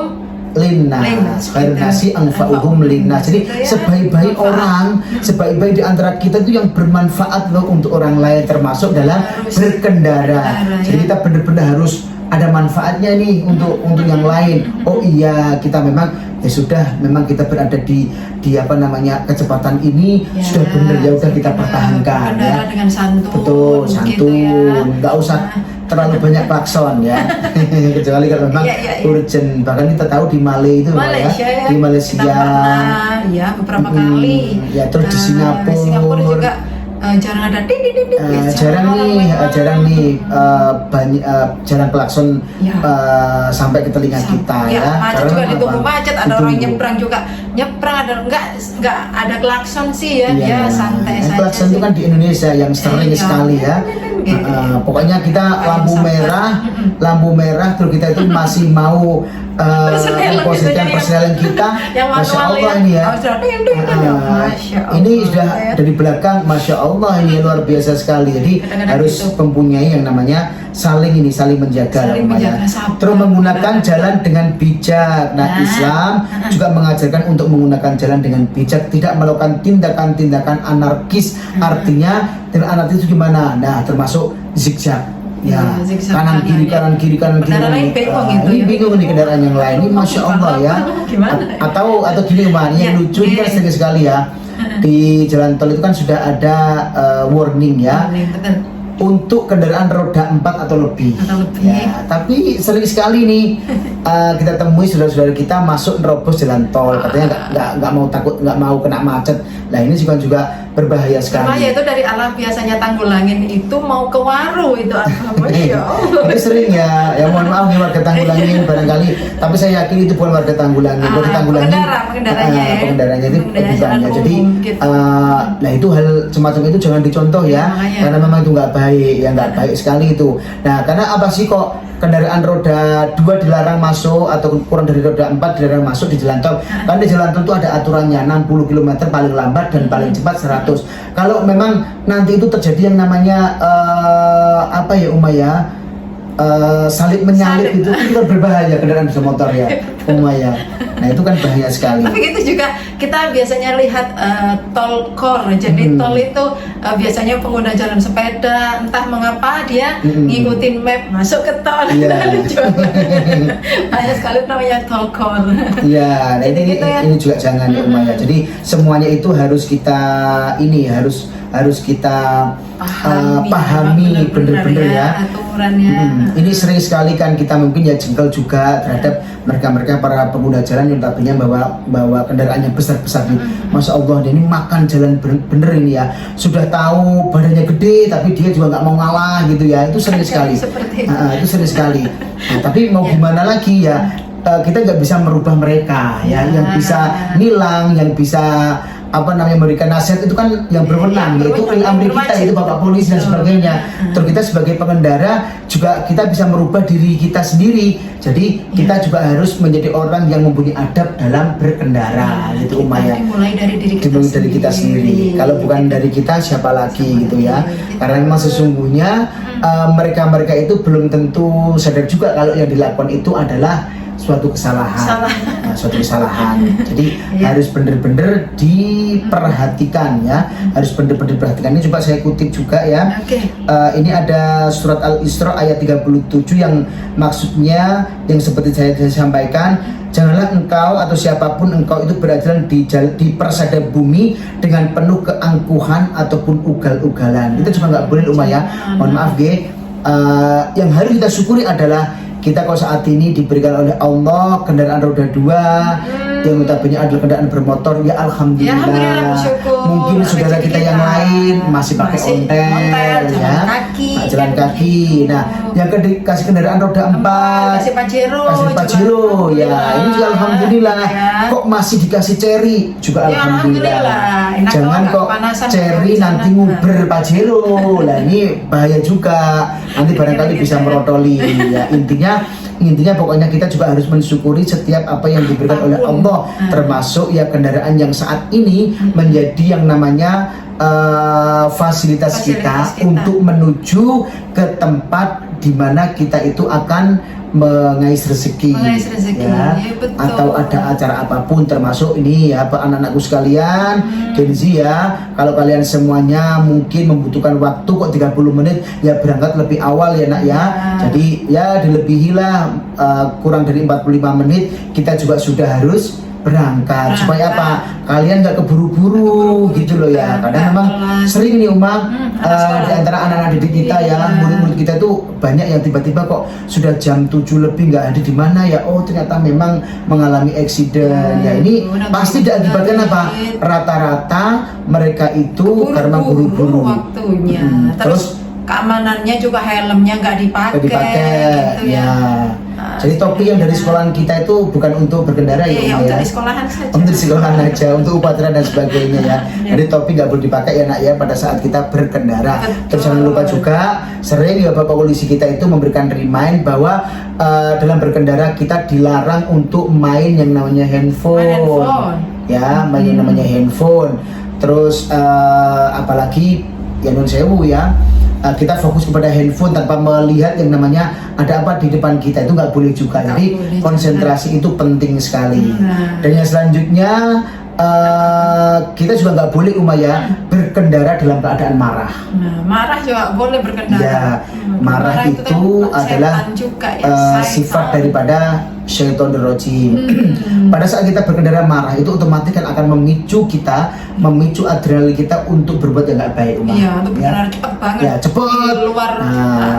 linnas, khairun nasi anfa'uhum linnas. Jadi sebaik-baik orang, sebaik-baik di antara kita itu yang bermanfaat loh untuk orang lain, termasuk dalam berkendara. Jadi kita benar-benar harus ada manfaatnya nih untuk yang lain. Oh iya, kita memang ya sudah, memang kita berada di kecepatan ini sudah benar, ya udah kita pertahankan ya. Dengan santun. Betul, santun. Nggak usah terlalu banyak klakson ya. Kecuali kalau memang urgent. Bahkan kita tahu di Malaysia ya, di Malaysia ya beberapa kali. Ya, terus di Singapura juga jarang ada jarang nih jarang klakson sampai ke telinga kita ya. Macet juga ditunggu macet, ada orang nyebrang juga ada nggak ada klakson sih ya. Ya santai saja. Klakson itu kan di Indonesia yang sering sekali ya. Pokoknya kita lampu merah terus kita itu masih mau posisikan persneling kita. Masya Allah ini ya. Ini sudah dari belakang, Masya Allah ini luar biasa sekali. Jadi harus mempunyai yang namanya saling menjaga. Terus menggunakan jalan dengan bijak. Nah, Islam juga mengajarkan untuk menggunakan jalan dengan bijak, tidak melakukan tindakan-tindakan anarkis. Artinya anarkis itu gimana? Nah, termasuk zigzag. Ya, kanan kiri. Ini bingung nih kendaraan yang lain. Ini Masya Allah ya. Atau gini yang lucu ini kan sering sekali ya. Di jalan tol itu kan sudah ada warning ya. Untuk kendaraan roda 4 atau lebih. Ya, tapi sering sekali nih kita temui saudara-saudara kita masuk nerobos jalan tol, katanya nggak mau kena macet. Nah, ini juga berbahaya sekali. Itu dari alam biasanya Tanggulangin itu mau ke Waru itu Masya Allah. Ini sering ya mohon maaf nih warga Tanggulangin barangkali, tapi saya yakin itu bukan warga Tanggulangin. Warga Tanggulangin pengendaranya itu lebih banyak. Jadi nah itu hal semacam itu jangan dicontoh ya, karena memang itu nggak baik sekali itu. Nah, karena apa sih kok kendaraan roda 2 dilarang masuk atau kurang dari roda 4 dilarang masuk di jalan tol? Kan di jalan tol itu ada aturannya 60 km paling lambat dan paling cepat 100. Kalau memang nanti itu terjadi yang namanya salib menyalip itu kan berbahaya kendaraan bermotor ya, Umaya. Nah itu kan bahaya sekali. Tapi itu juga kita biasanya lihat tol core. Jadi tol itu biasanya pengguna jalan sepeda entah mengapa dia ngikutin map masuk ke tol. Banyak sekali namanya tol core. Iya, nah ini juga jangan ya Umaya. Jadi semuanya itu harus kita harus kita pahami bener-bener ya. Aturannya. Ini sering sekali kan kita mungkin ya jengkel juga terhadap mereka para pengguna jalan yang tadinya bawa kendaraan yang besar-besar nih. Masya Allah, dia ini makan jalan bener ini ya. Sudah tahu badannya gede tapi dia juga nggak mau ngalah gitu ya. Itu sering sekali. Itu sering sekali. Nah, tapi mau gimana lagi ya? Kita nggak bisa merubah mereka ya. Yang bisa nilang, yang bisa memberikan nasihat itu kan yang berwenang, yaitu amri kita, itu Bapak Polisi dan sebagainya. Terus kita sebagai pengendara juga kita bisa merubah diri kita sendiri. Jadi kita juga harus menjadi orang yang mempunyai adab dalam berkendara, gitu Umaya. Dimulai dari diri kita sendiri. Kalau bukan dari kita siapa lagi gitu ya. Karena memang sesungguhnya mereka itu belum tentu sadar juga kalau yang dilakukan itu adalah suatu kesalahan. Suatu kesalahan. Jadi harus benar-benar diperhatikan ya. Harus benar-benar diperhatikan. Ini coba saya kutip juga ya. Ini ada surat Al-Isra ayat 37 yang maksudnya yang seperti saya sampaikan, janganlah engkau atau siapapun engkau itu berjalan di persada bumi dengan penuh keangkuhan ataupun ugal-ugalan. Itu juga nggak boleh Umaya. Mohon maaf yang harus kita syukuri adalah kita kalau saat ini diberikan oleh Allah kendaraan roda 2 yang notabene adalah kendaraan bermotor, ya alhamdulillah. Mungkin saudara kita yang lain masih pakai ontel ya, jalan kaki. Nah, yang dikasih kendaraan roda 4, kasih Pajero ya, ini juga alhamdulillah. Kok masih dikasih Cherry juga alhamdulillah. Jangan kok Cherry nanti nguber Pajero. Lah ini bahaya juga. Nanti barangkali bisa merotoli ya. Intinya pokoknya kita juga harus mensyukuri setiap apa yang diberikan oleh Allah, termasuk ya kendaraan yang saat ini menjadi yang namanya fasilitas kita untuk menuju ke tempat di mana kita itu akan mengais rezeki, ya, atau ada acara apapun, termasuk ini ya anak-anakku sekalian Gen Z ya, kalau kalian semuanya mungkin membutuhkan waktu kok 30 menit ya berangkat lebih awal ya nak ya. Jadi ya dilebihilah kurang dari 45 menit kita juga sudah harus berangkat supaya apa? Kalian nggak keburu-buru gitu loh ya. Kadang memang sering nih di antara anak-anak didik kita ya, murid-murid kita tuh banyak yang tiba-tiba kok sudah jam 7 lebih nggak ada di mana ya. Oh ternyata memang mengalami accident ya. Ini pasti diakibatkan apa? Rata-rata mereka itu karena buru-buru waktunya. Terus keamanannya juga helmnya nggak dipakai gitu ya. Jadi topi yang dari sekolahan kita itu bukan untuk berkendara ya, untuk di sekolahan saja. Untuk di sekolahan aja, untuk upacara dan sebagainya ya. Jadi topi nggak boleh dipakai ya nak ya pada saat kita berkendara. Terus jangan lupa juga sering ya Bapak Polisi kita itu memberikan remind bahwa dalam berkendara kita dilarang untuk main yang namanya handphone. Ya, main yang namanya handphone. Terus apalagi ya non sewu ya. Kita fokus kepada handphone tanpa melihat yang namanya ada apa di depan kita, itu nggak boleh juga. Jadi konsentrasi itu penting sekali. Dan yang selanjutnya kita juga nggak boleh berkendara dalam keadaan marah. Marah juga boleh berkendara. Ya, marah itu adalah sifat daripada syaitonir rajim. Pada saat kita berkendara marah itu otomatis kan akan memicu adrenalin kita untuk berbuat yang nggak baik. Iya, untuk berkendara cepat banget. Ya, cepat. Luar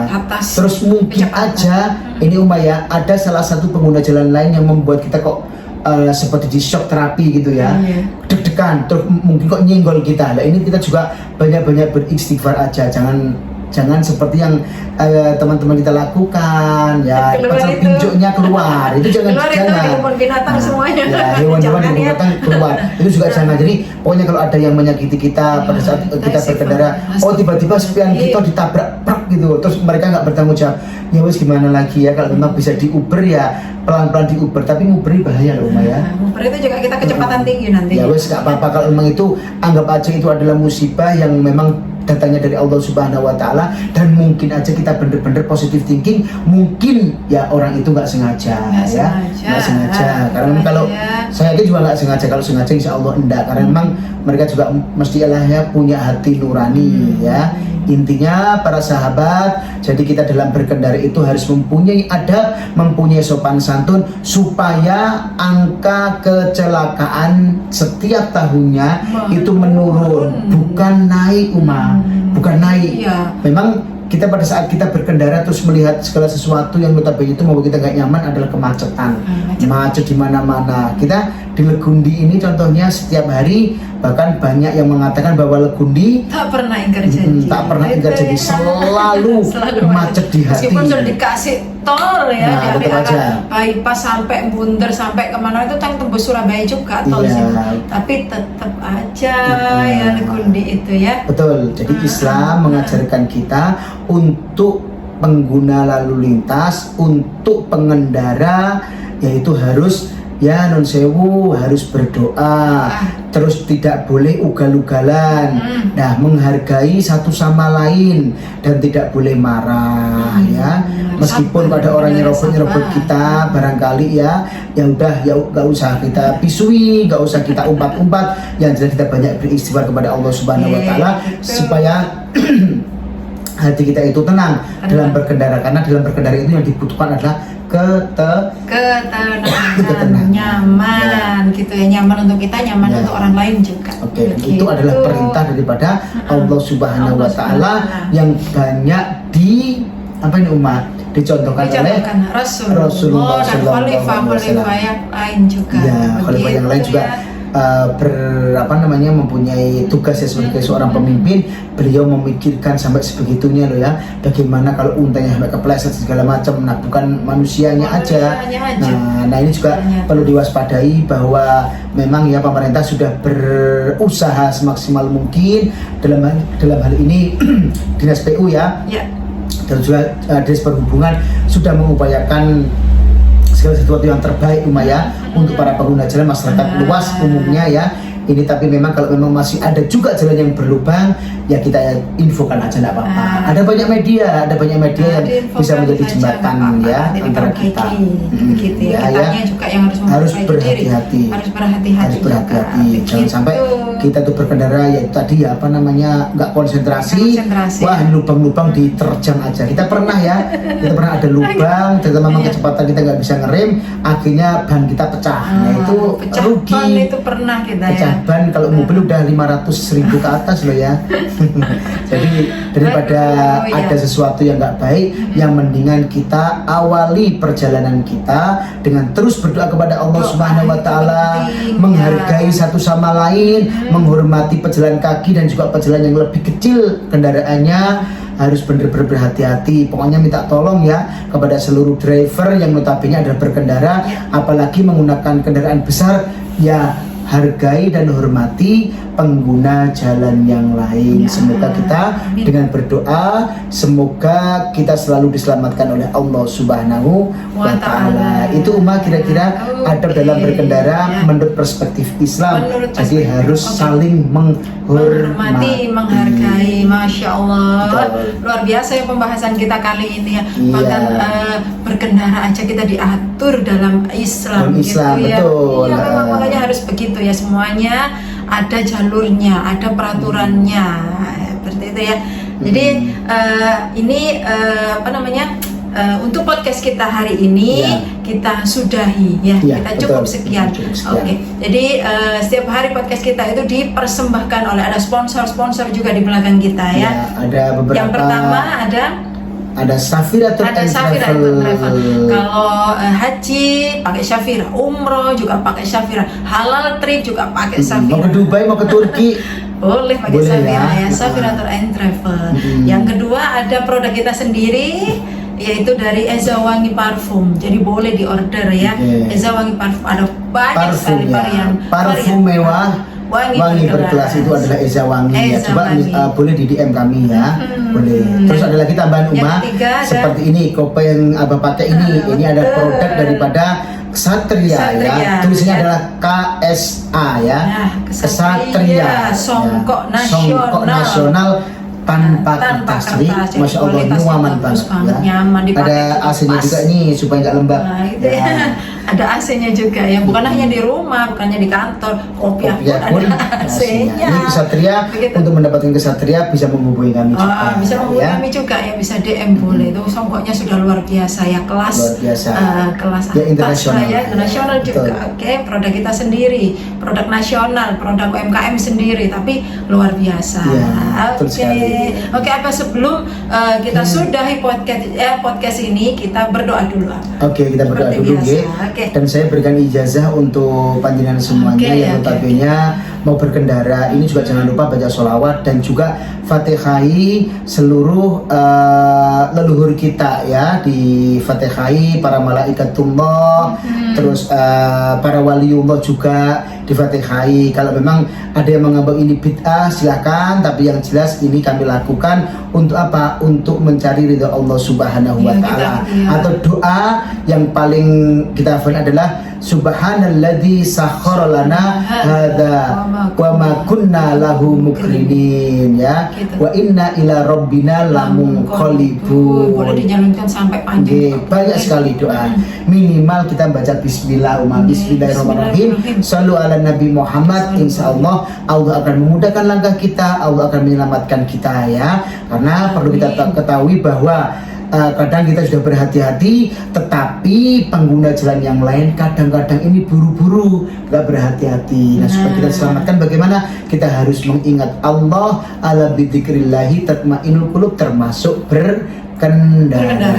atas. Terus mungkin aja ini ada salah satu pengguna jalan lain yang membuat kita kok seperti di shock terapi gitu ya, deg-degan, terus mungkin kok nyenggol kita. Nah ini kita juga banyak-banyak beristighfar aja, jangan seperti yang teman-teman kita lakukan ya, pasal pinjoknya keluar itu jangan hewan binatang semuanya ya, hewan-hewan yang binatang keluar itu juga jangan. Jadi pokoknya kalau ada yang menyakiti kita pada saat kita berkendara, tiba-tiba spion kita ditabrak gitu, terus mereka nggak bertanggung jawab, ya wes gimana lagi ya. Kalau memang bisa diuber ya pelan-pelan diuber, tapi nguberi bahaya loh ya. Nguber itu juga kita kecepatan tinggi nanti. Ya wes nggak apa-apa, kalau memang itu anggap aja itu adalah musibah yang memang datangnya dari Allah Subhanahu wa Ta'ala, dan mungkin aja kita bener-bener positive thinking, mungkin ya orang itu nggak sengaja, nggak sengaja. Karena memang kalau saya juga nggak sengaja, kalau sengaja insya Allah enggak, karena memang mereka juga mestilah ya punya hati nurani ya. Intinya para sahabat, jadi kita dalam berkendara itu harus mempunyai adab, mempunyai sopan santun, supaya angka kecelakaan setiap tahunnya itu menurun, bukan naik, bukan naik. Memang kita pada saat kita berkendara terus melihat segala sesuatu yang notabene itu membuat kita nggak nyaman adalah kemacetan, macet di mana-mana. Kita di Legundi ini contohnya setiap hari, bahkan banyak yang mengatakan bahwa Legundi tak pernah ingkar janji, selalu macet di hati. Meskipun sudah dikasih tol ya, dari arah bypass sampai Bunder sampai kemana itu kan tembus Surabaya juga tol sih, tapi tetap aja ya Legundi itu ya. Betul. Jadi Islam mengajarkan kita untuk pengguna lalu lintas, untuk pengendara, yaitu harus ya non sewu, harus berdoa, terus tidak boleh ugal-ugalan, nah menghargai satu sama lain dan tidak boleh marah ya. Meskipun ada orang nyerobot kita barangkali ya udah ya nggak usah kita pisui, nggak usah kita umpat-umpat, yang jelas kita banyak beristighfar kepada Allah Subhanahu wa Ta'ala supaya hati kita itu tenang dalam berkendara, karena dalam berkendara itu yang dibutuhkan adalah ketenangan, nyaman gitu ya, nyaman untuk kita, nyaman untuk orang lain juga. Itu adalah perintah daripada Allah Subhanahu wa Ta'ala yang banyak dicontohkan oleh Rasulullah dan khalifah yang lain juga. Khalifah yang lain juga mempunyai tugas ya sebagai seorang pemimpin. Beliau memikirkan sampai sebegitunya loh ya, bagaimana kalau untanya sampai kepleset segala macam. Nah, bukan manusianya aja. Nah ini juga perlu diwaspadai bahwa memang ya pemerintah sudah berusaha semaksimal mungkin dalam hal ini Dinas PU ya. Dan juga Dinas Perhubungan sudah mengupayakan segala sesuatu yang terbaik untuk para pengguna jalan, masyarakat luas umumnya ya. Ini tapi memang kalau memang masih ada juga jalan yang berlubang ya kita infokan aja, enggak apa-apa. Ada banyak media yang bisa menjadi jembatan ya antara kita. Begitu ya. Kitanya juga yang harus berhati-hati. Jangan sampai kita tuh berkendara ya tadi ya nggak konsentrasi. Wah, lubang-lubang diterjang aja. Kita pernah ada lubang, ternyata memang kecepatan kita nggak bisa ngerem, akhirnya ban kita pecah. Nah itu rugi. Itu pernah kita ya. Ban kalau mobil udah 500.000 ke atas loh ya. Jadi daripada ada sesuatu yang nggak baik, yang mendingan kita awali perjalanan kita dengan terus berdoa kepada Allah Subhanahu wa Ta'ala, menghargai satu sama lain, menghormati pejalan kaki dan juga pejalan yang lebih kecil kendaraannya. Harus benar-benar berhati-hati. Pokoknya minta tolong ya kepada seluruh driver yang notabene adalah berkendara, apalagi menggunakan kendaraan besar ya, hargai dan hormati pengguna jalan yang lain. Semoga kita dengan berdoa, semoga kita selalu diselamatkan oleh Allah Subhanahu wa Ta'ala. Itu kira-kira adab dalam berkendara menurut perspektif Islam. Jadi harus saling menghormati, menghargai. Masya Allah, luar biasa ya pembahasan kita kali ini ya. Bahkan berkendara aja kita diatur dalam Islam, gitu ya. Betul. Memang makanya harus begitu ya, semuanya ada jalurnya, ada peraturannya, seperti itu ya. Jadi untuk podcast kita hari ini kita sudahi ya, kita cukup sekian. Oke. Jadi setiap hari podcast kita itu dipersembahkan oleh ada sponsor juga di belakang kita ya. Ada beberapa. Yang pertama ada Safiratul Travel. Kalau haji pakai Safira, umroh juga pakai Safira, halal trip juga pakai Safira. Mau ke Dubai, mau ke Turki boleh pakai Safira ya, Safiratul Travel. Yang kedua ada produk kita sendiri, yaitu dari Eza Wangi Parfum. Jadi boleh diorder ya. Eza Wangi Parfum ada banyak sekali varian. Parfum mewah. Wangi berkelas itu adalah Eza Wangi ya. Coba boleh di DM kami ya. Boleh. Terus ada lagi tambahan seperti ini, kopi yang Abah pakai ini ada produk daripada Ksatria ya. Tulisnya adalah KSA ya. Ksatria. Songkok Nasional tanpa kertas. Jadi, Jadi Masya Allah, kualitasnya nyaman bagus banget ya. nyaman dipakai Ada juga AC-nya pas. juga nih supaya nggak lembab. Nah, itu ya. Ada AC-nya juga ya, bukan hanya di rumah, bukannya di kantor, kopiah pun ada AC-nya. Ini Kesatria, Begitu. untuk mendapatkan Kesatria bisa menghubungi kami juga. Bisa menghubungi ya. kami juga ya, bisa DM boleh. Itu songkoknya sudah luar biasa ya, kelas Luar biasa. kelas Ya, atas internasional. lah ya, internasional juga. Betul. Oke, produk kita sendiri, produk nasional, produk UMKM sendiri, tapi luar biasa. Ya, betul Oke, sekali. oke. Apa sebelum kita sudahi podcast ini, kita berdoa dulu. Oke, kita berdoa Seperti dulu biasa. ya. Oke. Dan saya berikan ijazah untuk panjenengan semuanya Oke, yang oke. notabene mau berkendara. Ini juga jangan lupa baca sholawat dan juga fatihai seluruh leluhur kita ya, di fatihai para malaikatullah, terus para waliullah juga di fatihai. Kalau memang ada yang menganggap ini bid'ah silakan, tapi yang jelas ini kami lakukan untuk apa? Untuk mencari ridha Allah Subhanahu wa Iya, taala. iya. Atau doa yang paling kita hafal adalah subhanalladzi sakhkhara lana hadza wa ma kunna lahu mukrinin ya. Gitu. Wa inna ila rabbina lamunqalibun. Boleh dijalankan sampai panjang. Oke, banyak sekali doa. Minimal kita baca bismillah, bismillahirrahmanirrahim. Sallu ala Nabi Muhammad. Insyaallah Allah akan memudahkan langkah kita, Allah akan menyelamatkan kita ya. Karena perlu kita ketahui bahwa kadang kita sudah berhati-hati, tetapi pengguna jalan yang lain kadang-kadang ini buru-buru, nggak berhati-hati. Nah, supaya kita selamatkan, bagaimana? Kita harus mengingat Allah, ala bidzikrillahi tatmainnul qulub, termasuk berkendara.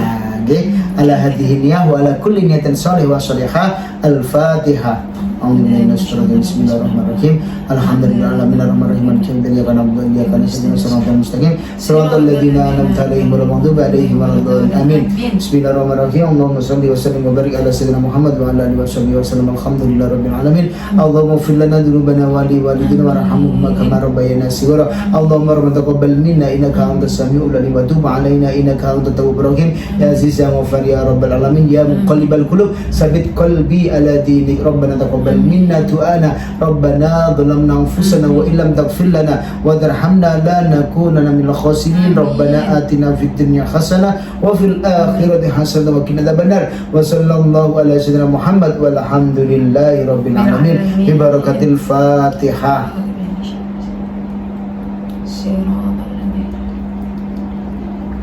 Oke, ala hadhihi niyah wa ala kulli niyatin shalih wa shalihah. Al-Fatihah. Bismillahirrahmanirrahim. Alhamdulillahirabbil alamin maliki yaumiddin iyyaka na'budu wa iyyaka nasta'in shiratal mustaqim shiratal ladzina an'amta 'alaihim ghairil maghdubi 'alaihim waladdallin. Amin. Bismillahirrahmanirrahim. Allahumma shalli wa sallim wa barik ala sayyidina Muhammad wa ala alihi wa sallam. Alhamdulillahirabbil alamin. Allahumma ighfir lana dzunubana wa li walidina warhamhum kama rabbayana shighara. Allahumma taqabbal minna innaka antas samiul alim wa tub 'alaina innaka antat tawwabur rahim. Ya aziz ya ghafar ya rabbal alamin ya muqallibal qulub tsabbit qalbi ala dinik. Rabbana taqabbal minna du'ana Rabbana dhalamna anfusana wa illam taghfir lana wa tarhamna lanakunanna minal khasirin. Rabbana atina fid dunya hasanah wa fil akhirati hasanah wa qina adzabannar. Wa sallallahu ala sayyidina Muhammad walhamdulillahi rabbil alamin bi barakatil Fatihah.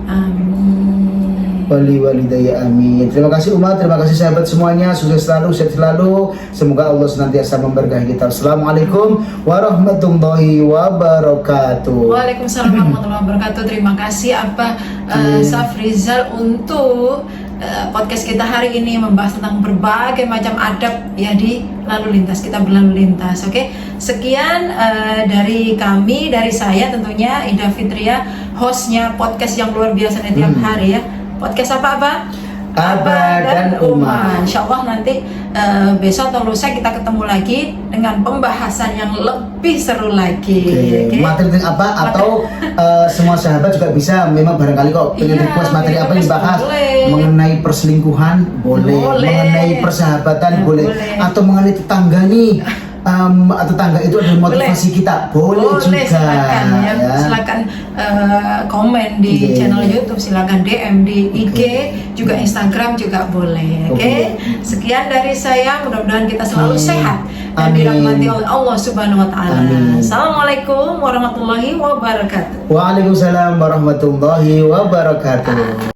Amin. Wali walidayya amin. Terima kasih umat, terima kasih sahabat semuanya. Sukses selalu, sehat selalu. Semoga Allah senantiasa memberkahi kita. Assalamualaikum warahmatullahi wabarakatuh. Waalaikumsalam warahmatullahi wabarakatuh. Terima kasih Safrizal untuk podcast kita hari ini membahas tentang berbagai macam adab ya di lalu lintas. Kita berlalu lintas. Oke. Sekian dari kami, dari saya tentunya Ida Fitria, hostnya podcast yang luar biasa tiap hari ya. Podcast apa? Aba dan Uma. Insya Allah nanti besok atau lusa kita ketemu lagi dengan pembahasan yang lebih seru lagi. Oke. Materi tentang apa? Atau semua sahabat juga bisa, memang barangkali kok pengen Iya, request materi apa yang dibahas, boleh. mengenai perselingkuhan boleh, mengenai persahabatan boleh, atau mengenai tetangga nih. Atau tangga itu adalah motivasi kita, boleh juga. Silakan ya. Silakan komen di channel YouTube, silakan DM di IG, juga Instagram juga boleh. Oke. Sekian dari saya, mudah-mudahan kita selalu sehat dan dirahmati oleh Allah Subhanahu wa taala. Assalamualaikum warahmatullahi wabarakatuh. Waalaikumsalam warahmatullahi wabarakatuh.